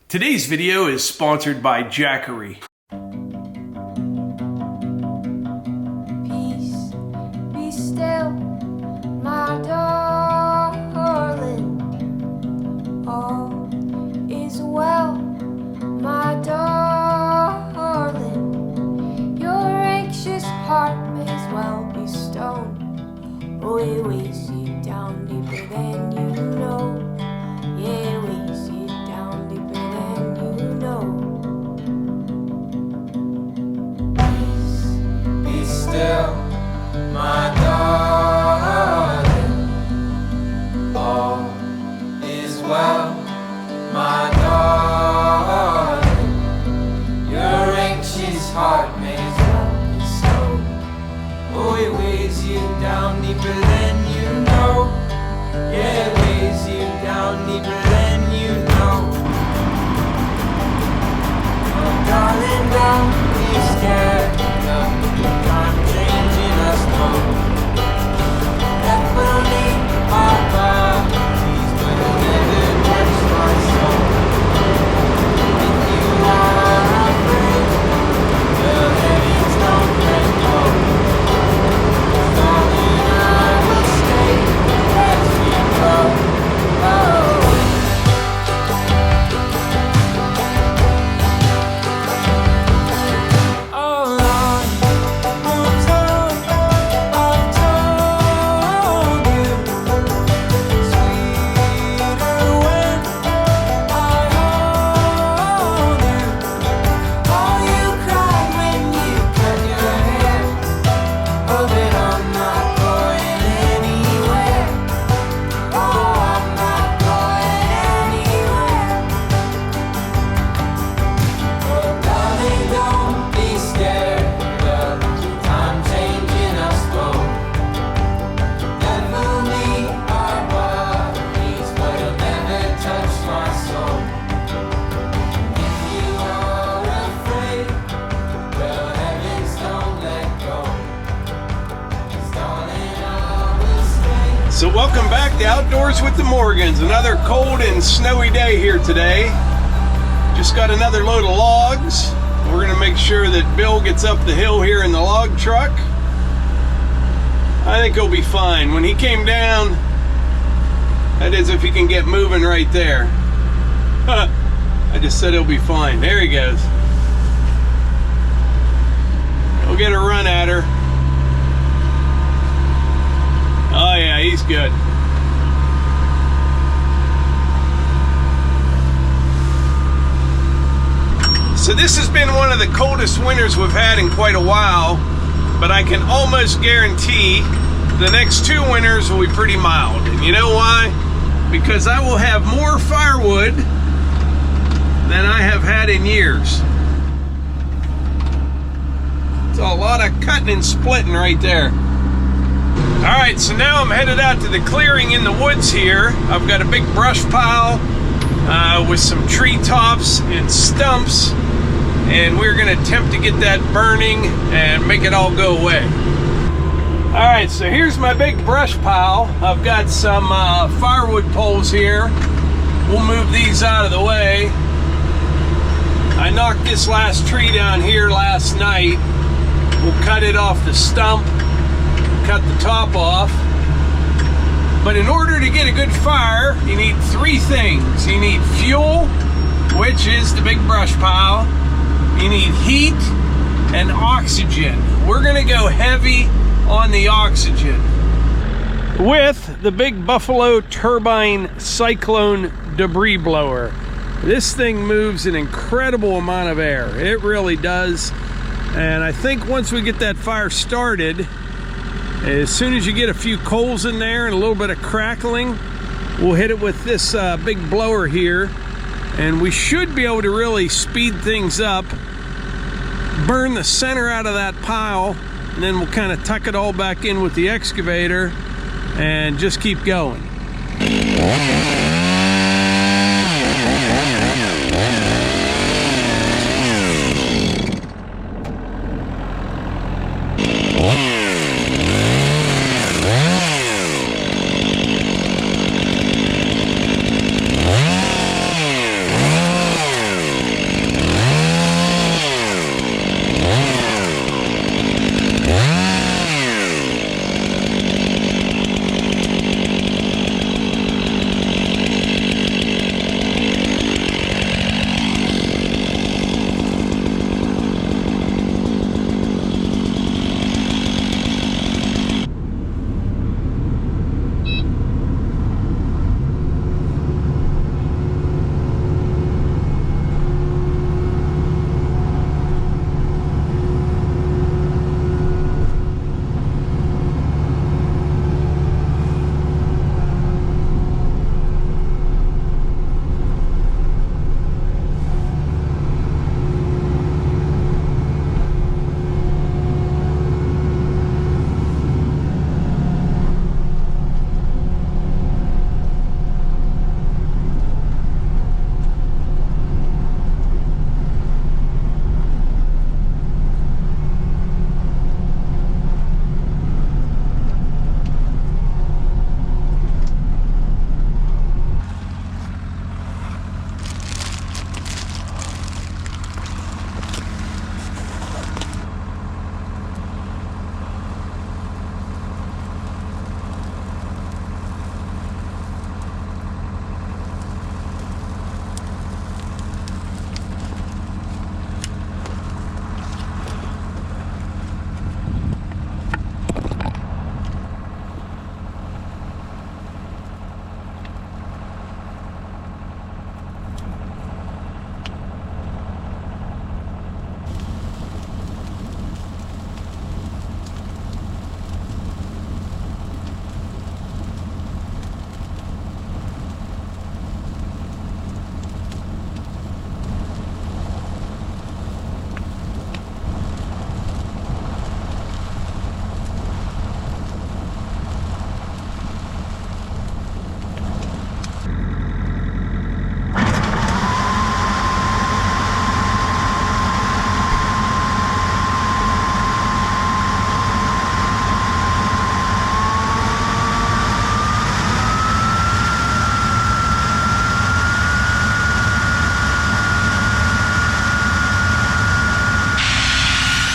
Today's video is sponsored by Jackery. Peace, be still, my darling. All is well, my darling. Your anxious heart may as well be stone. Oh, it weighs you down deeper than you know. Yeah, it weighs you down deeper than you know. Be still, my darling. All is well, my darling. Your anxious heart may as well be stone. Oh, it weighs you down deeper than you know. Yeah, it weighs you down deeper than you know. Oh, darling, don't be scared. I'm changing us both. Definitely our bodies, but it'll never touch my soul. If you are afraid, well, heavens don't let go. Darling, I will stay as we go. So welcome back to Outdoors with the Morgans. Another cold and snowy day here today. Just got another load of logs. We're gonna make sure that Bill gets up the hill here in the log truck. I think he'll be fine. When he came down, that is if he can get moving right there. I just said he'll be fine. There he goes. We'll get a run at her. Oh yeah, he's good. So this has been one of the coldest winters we've had in quite a while, but I can almost guarantee the next 2 winters will be pretty mild. And you know why? Because I will have more firewood than I have had in years. It's a lot of cutting and splitting right there. Alright, so now I'm headed out to the clearing in the woods here. I've got a big brush pile with some tree tops and stumps, and we're going to attempt to get that burning and make it all go away. Alright, so here's my big brush pile. I've got some firewood poles here. We'll move these out of the way. I knocked this last tree down here last night. We'll cut it off the stump, cut the top off. But in order to get a good fire, you need 3 things. You need fuel, which is the big brush pile. You need heat and oxygen. We're gonna go heavy on the oxygen with the big Buffalo Turbine Cyclone debris blower. This thing moves an incredible amount of air. It really does. And I think once we get that fire started, as soon as you get a few coals in there and a little bit of crackling, we'll hit it with this big blower here, and we should be able to really speed things up, burn the center out of that pile, and then we'll kind of tuck it all back in with the excavator and just keep going.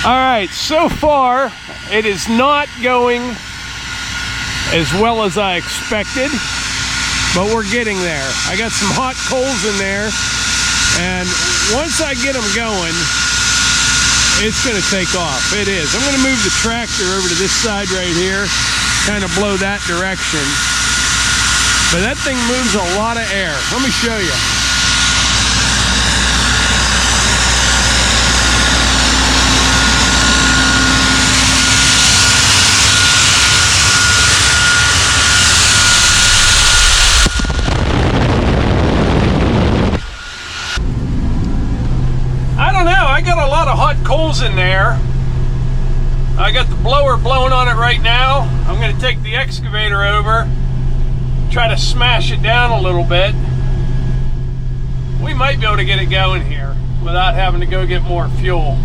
All right, so far it is not going as well as I expected, but we're getting there. I got some hot coals in there, and once I get them going, it's gonna take off. It is. I'm gonna move the tractor over to this side right here, kind of blow that direction. But that thing moves a lot of air. Let me show you. I got a lot of hot coals in there. I got the blower blowing on it right now. I'm going to take the excavator over, try to smash it down a little bit. We might be able to get it going here without having to go get more fuel.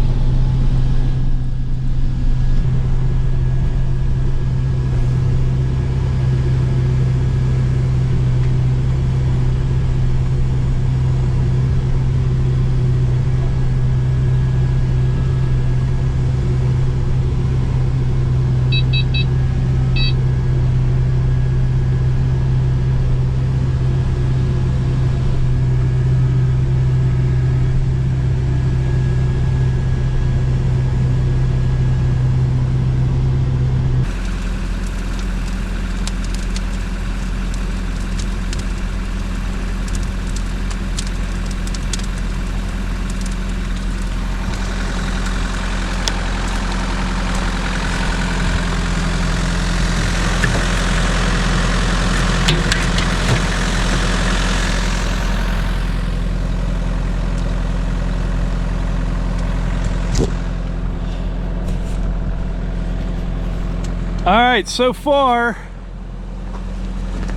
All right, so far,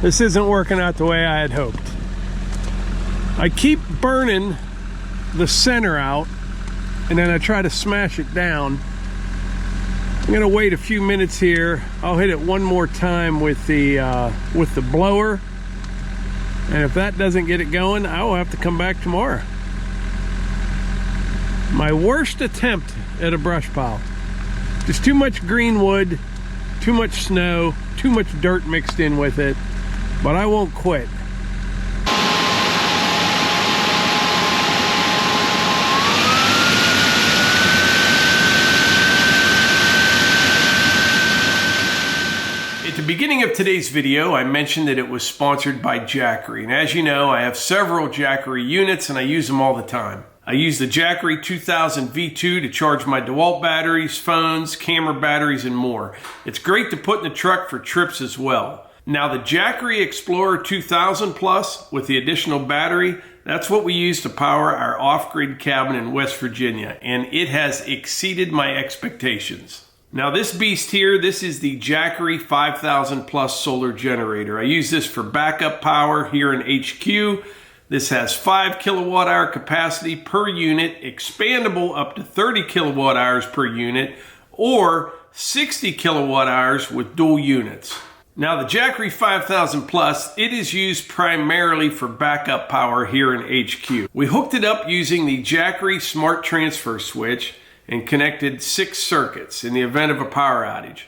this isn't working out the way I had hoped. I keep burning the center out, and then I try to smash it down. I'm gonna wait a few minutes here. I'll hit it one more time with the blower, and if that doesn't get it going, I will have to come back tomorrow. My worst attempt at a brush pile. Just too much green wood, too much snow, too much dirt mixed in with it, but I won't quit. At the beginning of today's video, I mentioned that it was sponsored by Jackery, and as you know, I have several Jackery units and I use them all the time. I use the Jackery 2000 V2 to charge my DeWalt batteries, phones, camera batteries, and more. It's great to put in the truck for trips as well. Now the Jackery Explorer 2000 Plus with the additional battery, that's what we use to power our off-grid cabin in West Virginia, and it has exceeded my expectations. Now this beast here, this is the Jackery 5000 Plus Solar Generator. I use this for backup power here in HQ. This has 5 kilowatt hour capacity per unit, expandable up to 30 kilowatt hours per unit, or 60 kilowatt hours with dual units. Now the Jackery 5000 Plus, it is used primarily for backup power here in HQ. We hooked it up using the Jackery Smart Transfer Switch and connected 6 circuits in the event of a power outage.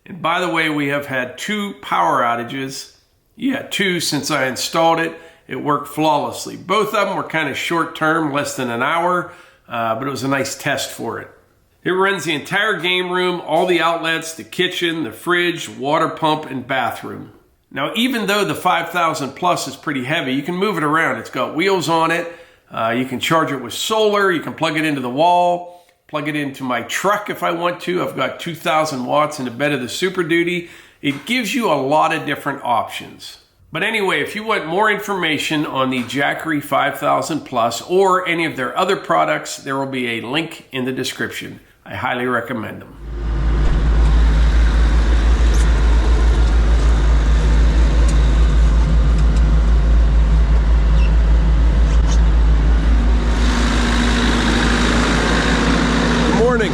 And by the way, we have had 2 power outages. Yeah, 2 since I installed it. It worked flawlessly. Both of them were kind of short term, less than an hour, but it was a nice test for it. It runs the entire game room, all the outlets, the kitchen, the fridge, water pump, and bathroom. Now, even though the 5000 Plus is pretty heavy, you can move it around. It's got wheels on it. You can charge it with solar. You can plug it into the wall, plug it into my truck if I want to. I've got 2000 watts in the bed of the Super Duty. It gives you a lot of different options. But anyway, if you want more information on the Jackery 5000 Plus or any of their other products, there will be a link in the description. I highly recommend them. Good morning.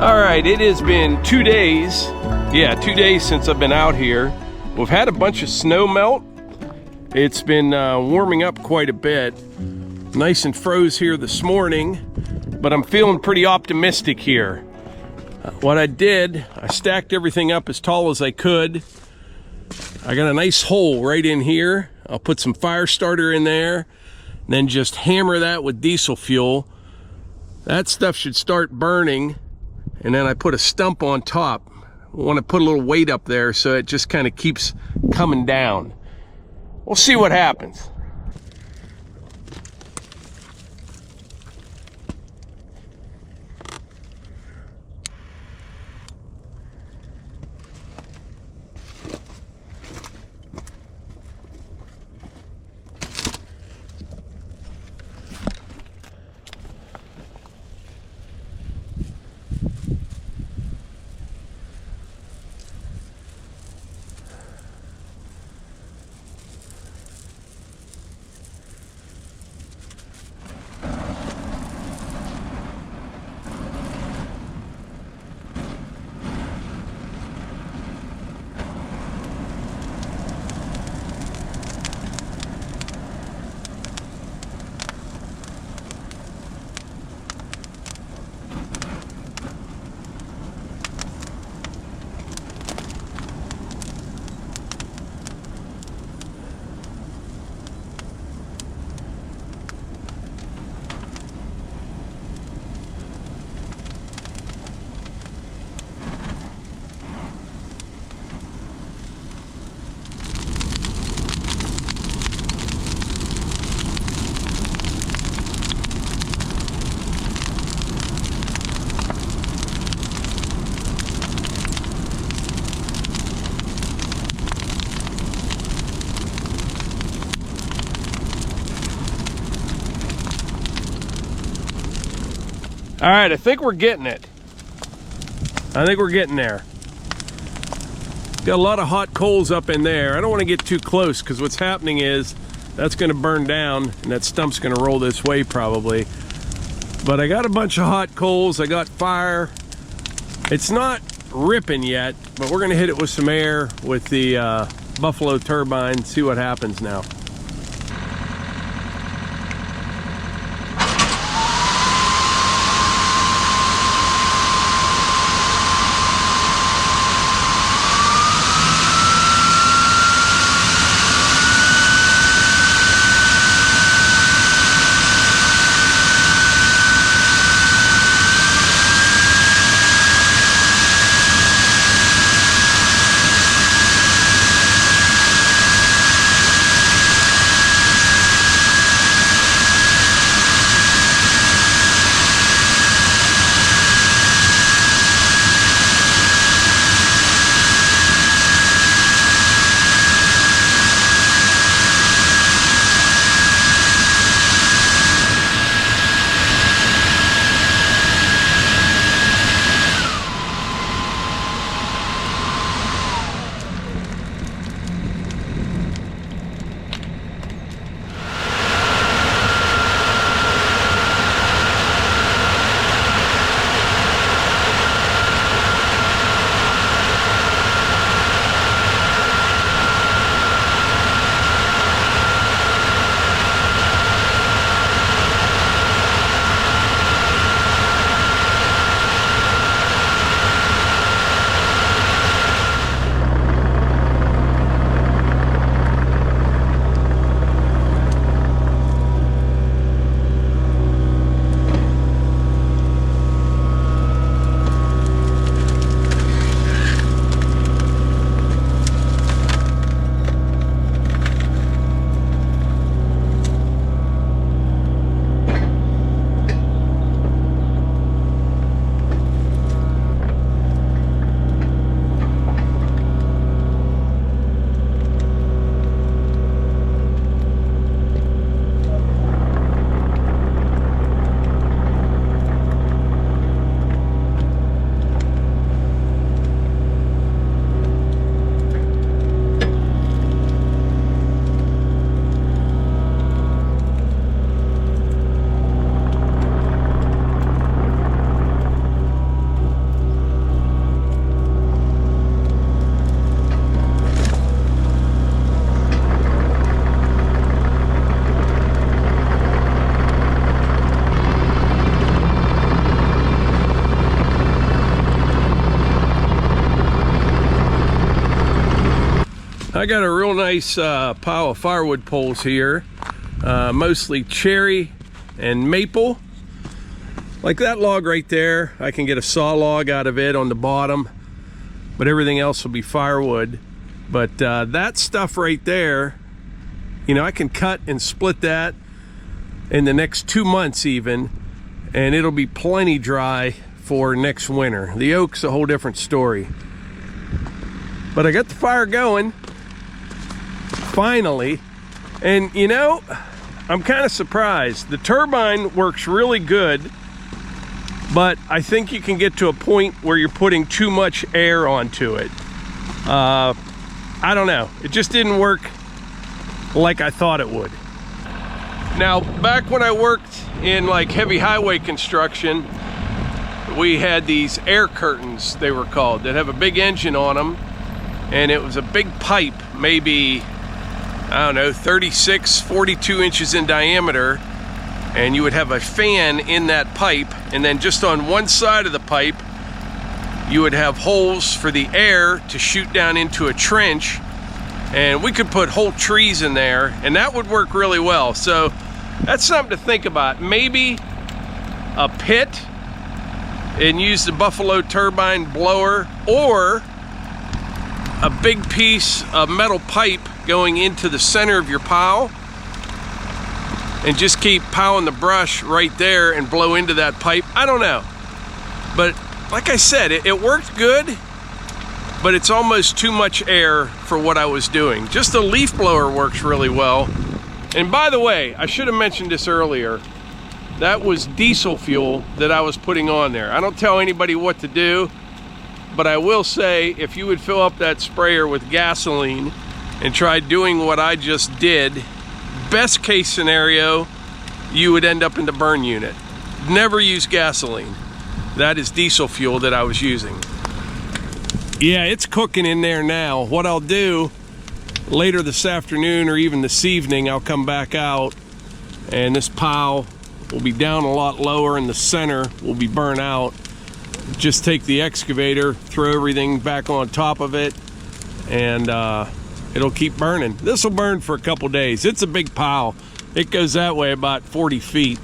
All right, it has been 2 days. Yeah, 2 days since I've been out here. We've had a bunch of snow melt. It's been warming up quite a bit. Nice and froze here this morning, but I'm feeling pretty optimistic here. What I did, I stacked everything up as tall as I could. I got a nice hole right in here. I'll put some fire starter in there, and then just hammer that with diesel fuel. That stuff should start burning, and then I put a stump on top. I want to put a little weight up there so it just kind of keeps coming down. We'll see what happens. All right, I think we're getting it. I think we're getting there. Got a lot of hot coals up in there. I don't want to get too close because what's happening is that's going to burn down and that stump's going to roll this way probably. But I got a bunch of hot coals. I got fire. It's not ripping yet, but we're going to hit it with some air with the Buffalo turbine, see what happens now. I got a real nice pile of firewood poles here, mostly cherry and maple. Like that log right there, I can get a saw log out of it on the bottom, but everything else will be firewood. But that stuff right there, you know, I can cut and split that in the next 2 months even, and it'll be plenty dry for next winter. The oak's a whole different story. But I got the fire going, finally. And you know, I'm kind of surprised. The turbine works really good, but I think you can get to a point where you're putting too much air onto it. I don't know. It just didn't work like I thought it would. Now, back when I worked in like heavy highway construction, we had these air curtains, they were called, that have a big engine on them, and it was a big pipe, maybe, I don't know, 36, 42 inches in diameter, and you would have a fan in that pipe, and then just on one side of the pipe, you would have holes for the air to shoot down into a trench, and we could put whole trees in there, and that would work really well. So that's something to think about. Maybe a pit and use the Buffalo turbine blower, or a big piece of metal pipe going into the center of your pile, and just keep piling the brush right there and blow into that pipe. I don't know, but like I said, it worked good, but it's almost too much air for what I was doing. Just a leaf blower works really well. And by the way, I should have mentioned this earlier. That was diesel fuel that I was putting on there. I don't tell anybody what to do, but I will say, if you would fill up that sprayer with gasoline and try doing what I just did, best case scenario, you would end up in the burn unit. Never use gasoline. That is diesel fuel that I was using. Yeah, it's cooking in there now. What I'll do later this afternoon or even this evening, I'll come back out and this pile will be down a lot lower and the center will be burnt out. Just take the excavator, throw everything back on top of it, and it'll keep burning. This will burn for a couple days. It's a big pile. It goes that way about 40 feet.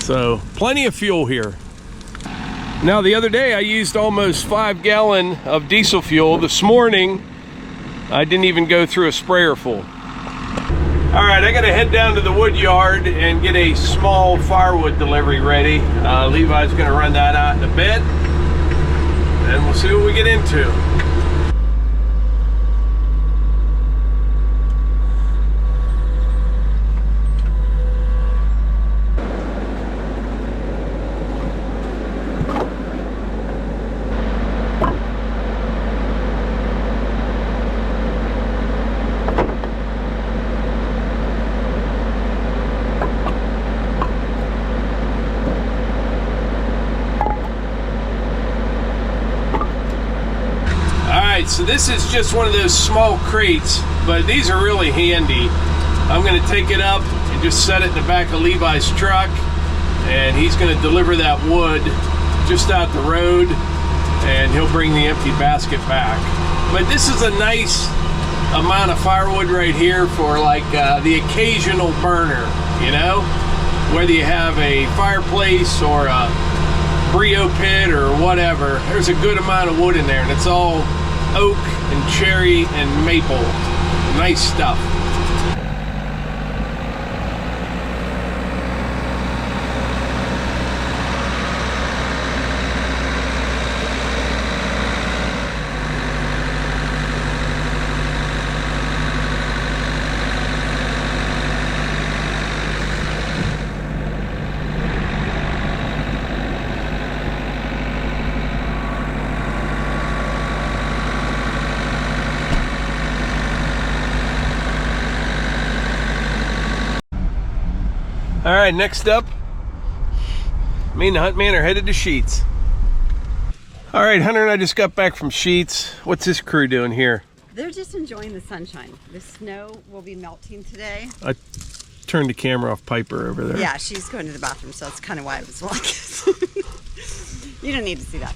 So plenty of fuel here. Now, the other day I used almost 5 gallons of diesel fuel. This morning I didn't even go through a sprayer full. All right, I gotta head down to the wood yard and get a small firewood delivery ready. Levi's gonna run that out in a bit, and we'll see what we get into. So this is just one of those small crates, but these are really handy. I'm going to take it up and just set it in the back of Levi's truck, and he's going to deliver that wood just out the road, and he'll bring the empty basket back. But this is a nice amount of firewood right here for like the occasional burner, you know? Whether you have a fireplace or a brio pit or whatever, there's a good amount of wood in there, and it's all oak and cherry and maple. Nice stuff. All right, next up, me and the Hunt Man are headed to Sheets. All right, Hunter and I just got back from Sheets. What's this crew doing here? They're just enjoying the sunshine. The snow will be melting today. I turned the camera off Piper over there. Yeah, she's going to the bathroom, so that's kind of why I was like, you don't need to see that.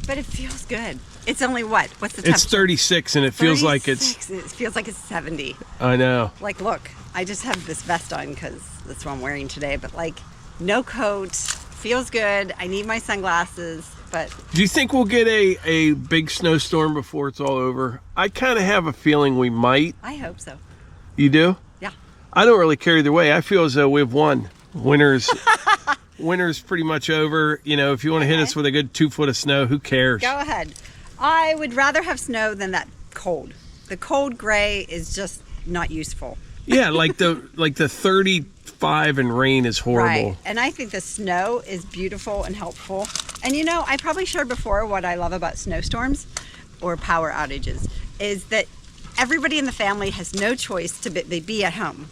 But it feels good. It's only what? What's the temperature? It's 36 and it feels like it's... 36. It feels like it's 70. I know. Like, look, I just have this vest on because that's what I'm wearing today. But like, no coat. Feels good. I need my sunglasses. But do you think we'll get a big snowstorm before it's all over? I kind of have a feeling we might. I hope so. You do? Yeah. I don't really care either way. I feel as though we've won. Winter's pretty much over. You know, if you want to hit us with a good 2 foot of snow, who cares? Go ahead. I would rather have snow than that cold. The cold gray is just not useful. Yeah, like the 35 and rain is horrible. Right. And I think the snow is beautiful and helpful. And you know, I probably shared before what I love about snowstorms or power outages is that everybody in the family has no choice to be at home.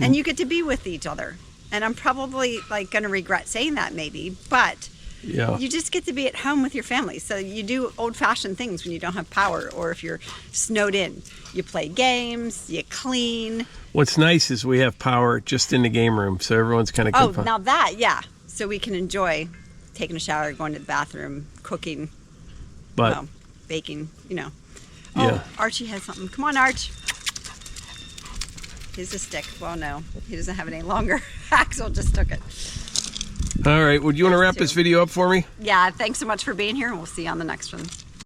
And you get to be with each other. And I'm probably like going to regret saying that maybe, but yeah, you just get to be at home with your family. So you do old-fashioned things when you don't have power or if you're snowed in. You play games, you clean. What's nice is we have power just in the game room, so everyone's kind of Oh, now that, yeah. So we can enjoy taking a shower, going to the bathroom, cooking, but well, baking, you know. Yeah. Oh, Archie has something. Come on, Arch. Here's a stick. Well, no, he doesn't have it any longer. Axel just took it. All right, would you want to wrap this video up for me? Yeah, thanks so much for being here, and we'll see you on the next one.